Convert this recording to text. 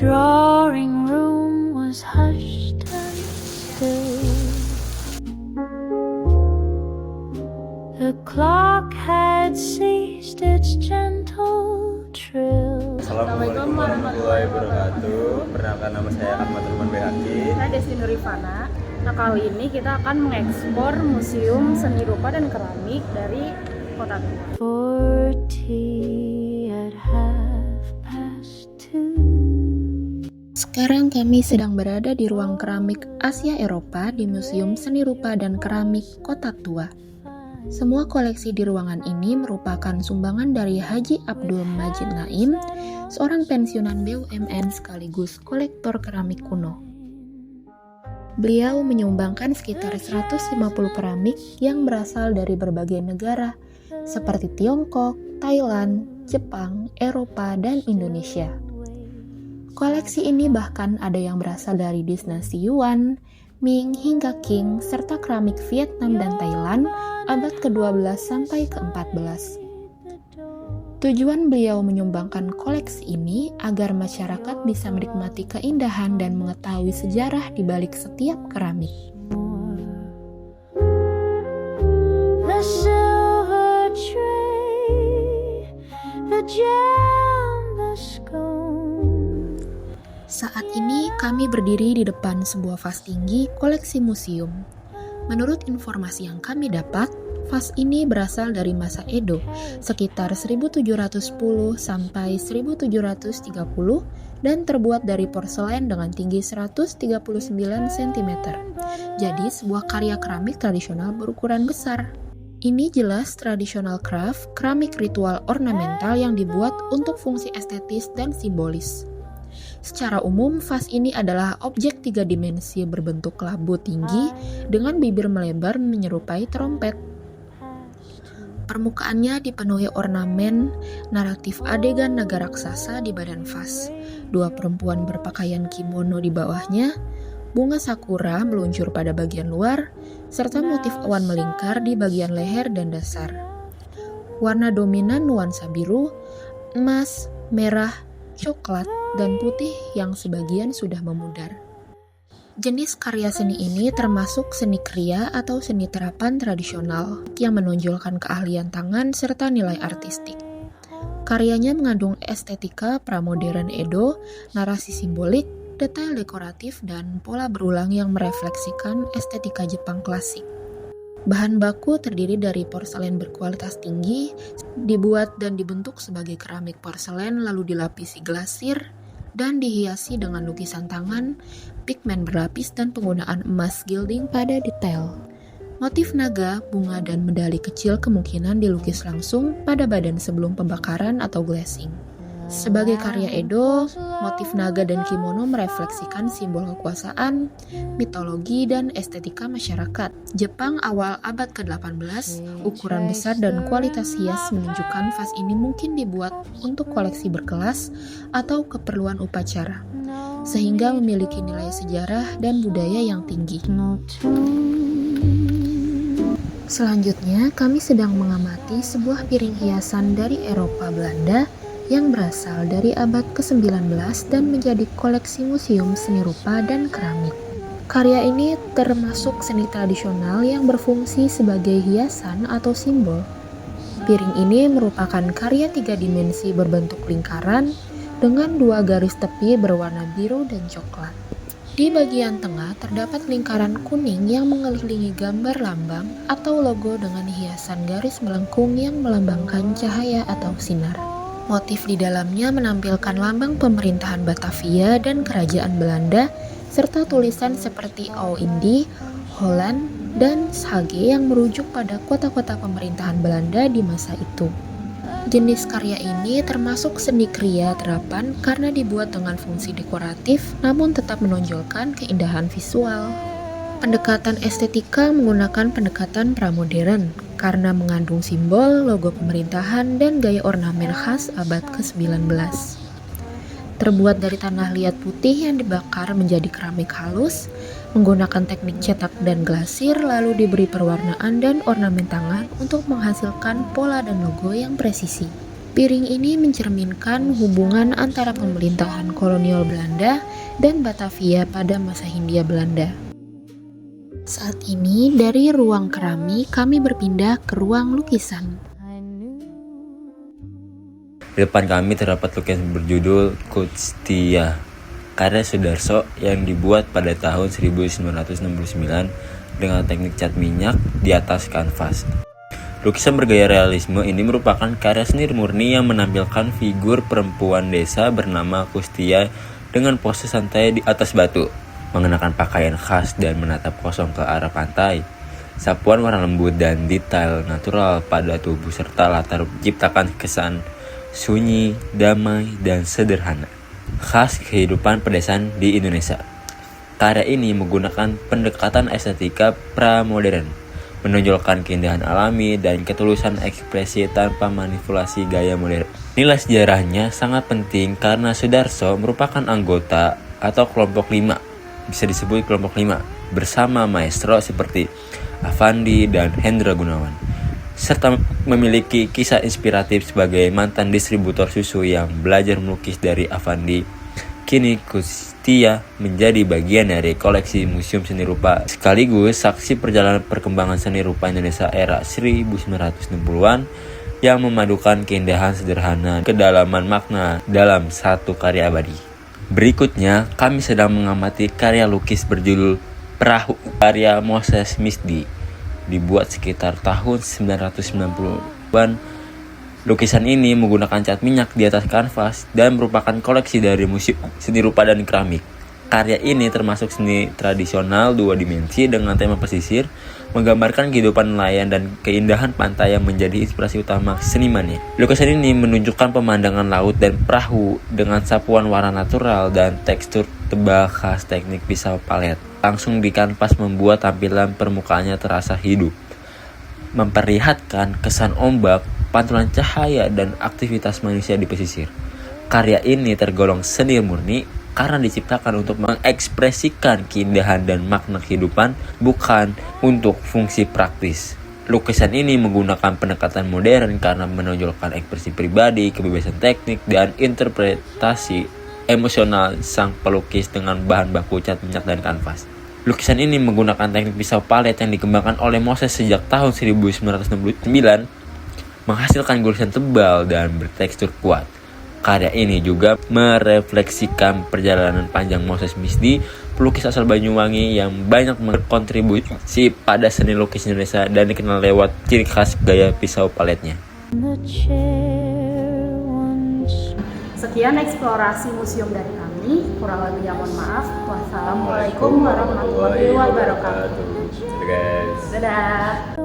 drawing room was hushed and still. The clock had ceased its gentle trill. Assalamualaikum warahmatullahi wabarakatuh. Perkenalkan, nama saya Ahmad Ruman Behaki. Saya Desti Nurifana. Nah, kali ini kita akan mengekspor Museum Seni Rupa dan Keramik dari Kota Tua. 40 at 2:30. Sekarang kami sedang berada di ruang keramik Asia Eropa di Museum Seni Rupa dan Keramik Kota Tua. Semua koleksi di ruangan ini merupakan sumbangan dari Haji Abdul Majid Naim, seorang pensiunan BUMN sekaligus kolektor keramik kuno. Beliau menyumbangkan sekitar 150 keramik yang berasal dari berbagai negara, seperti Tiongkok, Thailand, Jepang, Eropa, dan Indonesia. Koleksi ini bahkan ada yang berasal dari dinasti Yuan, Ming hingga Qing, serta keramik Vietnam dan Thailand abad ke-12 sampai ke-14. Tujuan beliau menyumbangkan koleksi ini agar masyarakat bisa menikmati keindahan dan mengetahui sejarah di balik setiap keramik. The silver tray, the jam, the scone. Saat ini kami berdiri di depan sebuah vas tinggi koleksi museum. Menurut informasi yang kami dapat, vas ini berasal dari masa Edo, sekitar 1710 sampai 1730 dan terbuat dari porselen dengan tinggi 139 cm. Jadi sebuah karya keramik tradisional berukuran besar. Ini jelas tradisional craft, keramik ritual ornamental yang dibuat untuk fungsi estetis dan simbolis. Secara umum, vas ini adalah objek 3 dimensi berbentuk labu tinggi dengan bibir melebar menyerupai trompet. Permukaannya dipenuhi ornamen naratif adegan naga raksasa di badan vas, 2 perempuan berpakaian kimono di bawahnya, bunga sakura meluncur pada bagian luar, serta motif awan melingkar di bagian leher dan dasar. Warna dominan nuansa biru, emas, merah, coklat, dan putih yang sebagian sudah memudar. Jenis karya seni ini termasuk seni kriya atau seni terapan tradisional yang menonjolkan keahlian tangan serta nilai artistik. Karyanya mengandung estetika pramodern Edo, narasi simbolik, detail dekoratif, dan pola berulang yang merefleksikan estetika Jepang klasik. Bahan baku terdiri dari porselen berkualitas tinggi, dibuat dan dibentuk sebagai keramik porselen lalu dilapisi glasir, dan dihiasi dengan lukisan tangan, pigmen berlapis, dan penggunaan emas gilding pada detail. Motif naga, bunga, dan medali kecil kemungkinan dilukis langsung pada badan sebelum pembakaran atau glazing. Sebagai karya Edo, motif naga dan kimono merefleksikan simbol kekuasaan, mitologi, dan estetika masyarakat. Jepang awal abad ke-18, ukuran besar dan kualitas hias menunjukkan vas ini mungkin dibuat untuk koleksi berkelas atau keperluan upacara, sehingga memiliki nilai sejarah dan budaya yang tinggi. Selanjutnya, kami sedang mengamati sebuah piring hiasan dari Eropa Belanda yang berasal dari abad ke-19 dan menjadi koleksi Museum Seni Rupa dan Keramik. Karya ini termasuk seni tradisional yang berfungsi sebagai hiasan atau simbol. Piring ini merupakan karya 3 dimensi berbentuk lingkaran dengan 2 garis tepi berwarna biru dan coklat. Di bagian tengah terdapat lingkaran kuning yang mengelilingi gambar lambang atau logo dengan hiasan garis melengkung yang melambangkan cahaya atau sinar. Motif di dalamnya menampilkan lambang pemerintahan Batavia dan kerajaan Belanda, serta tulisan seperti Oude, Holland, dan Schage yang merujuk pada kota-kota pemerintahan Belanda di masa itu. Jenis karya ini termasuk seni kriya terapan karena dibuat dengan fungsi dekoratif namun tetap menonjolkan keindahan visual. Pendekatan estetika menggunakan pendekatan pramodern karena mengandung simbol, logo pemerintahan, dan gaya ornamen khas abad ke-19. Terbuat dari tanah liat putih yang dibakar menjadi keramik halus, menggunakan teknik cetak dan glasir lalu diberi perwarnaan dan ornamen tangan untuk menghasilkan pola dan logo yang presisi. Piring ini mencerminkan hubungan antara pemerintahan kolonial Belanda dan Batavia pada masa Hindia Belanda. Saat ini dari ruang keramik kami berpindah ke ruang lukisan. Di depan kami terdapat lukisan berjudul Kustia karya Sudarso yang dibuat pada tahun 1969 dengan teknik cat minyak di atas kanvas. Lukisan bergaya realisme ini merupakan karya seni murni yang menampilkan figur perempuan desa bernama Kustia dengan pose santai di atas batu, mengenakan pakaian khas dan menatap kosong ke arah pantai. Sapuan warna lembut dan detail natural pada tubuh serta latar menciptakan kesan sunyi, damai, dan sederhana, khas kehidupan pedesaan di Indonesia. Karya ini menggunakan pendekatan estetika pra-modern, menonjolkan keindahan alami dan ketulusan ekspresi tanpa manipulasi gaya modern. Nilai sejarahnya sangat penting karena Sudarso merupakan anggota atau kelompok 5, bisa disebut kelompok 5, bersama maestro seperti Avandi dan Hendra Gunawan, serta memiliki kisah inspiratif sebagai mantan distributor susu yang belajar melukis dari Avandi. Kini Kustia menjadi bagian dari koleksi Museum Seni Rupa sekaligus saksi perjalanan perkembangan seni rupa Indonesia era 1960-an yang memadukan keindahan sederhana kedalaman makna dalam satu karya abadi. Berikutnya, kami sedang mengamati karya lukis berjudul Perahu karya Moses Misdi, dibuat sekitar tahun 1990-an. Lukisan ini menggunakan cat minyak di atas kanvas dan merupakan koleksi dari Museum Seni Rupa dan Keramik. Karya ini termasuk seni tradisional 2 dimensi dengan tema pesisir, menggambarkan kehidupan nelayan dan keindahan pantai yang menjadi inspirasi utama senimannya. Lukisan ini menunjukkan pemandangan laut dan perahu dengan sapuan warna natural dan tekstur tebal khas teknik pisau palet. Langsung di kanvas membuat tampilan permukaannya terasa hidup, memperlihatkan kesan ombak, pantulan cahaya, dan aktivitas manusia di pesisir. Karya ini tergolong seni murni karena diciptakan untuk mengekspresikan keindahan dan makna kehidupan, bukan untuk fungsi praktis. Lukisan ini menggunakan pendekatan modern karena menonjolkan ekspresi pribadi, kebebasan teknik, dan interpretasi emosional sang pelukis dengan bahan baku cat minyak dan kanvas. Lukisan ini menggunakan teknik pisau palet yang dikembangkan oleh Moses sejak tahun 1969, menghasilkan garisan tebal dan bertekstur kuat. Karya ini juga merefleksikan perjalanan panjang Moses Misdi, pelukis asal Banyuwangi yang banyak berkontribusi pada seni lukis Indonesia dan dikenal lewat ciri khas gaya pisau paletnya. Sekian eksplorasi museum dari kami. Kurang lebihnya mohon maaf. Wassalamualaikum warahmatullahi wabarakatuh. Guys. Dadah.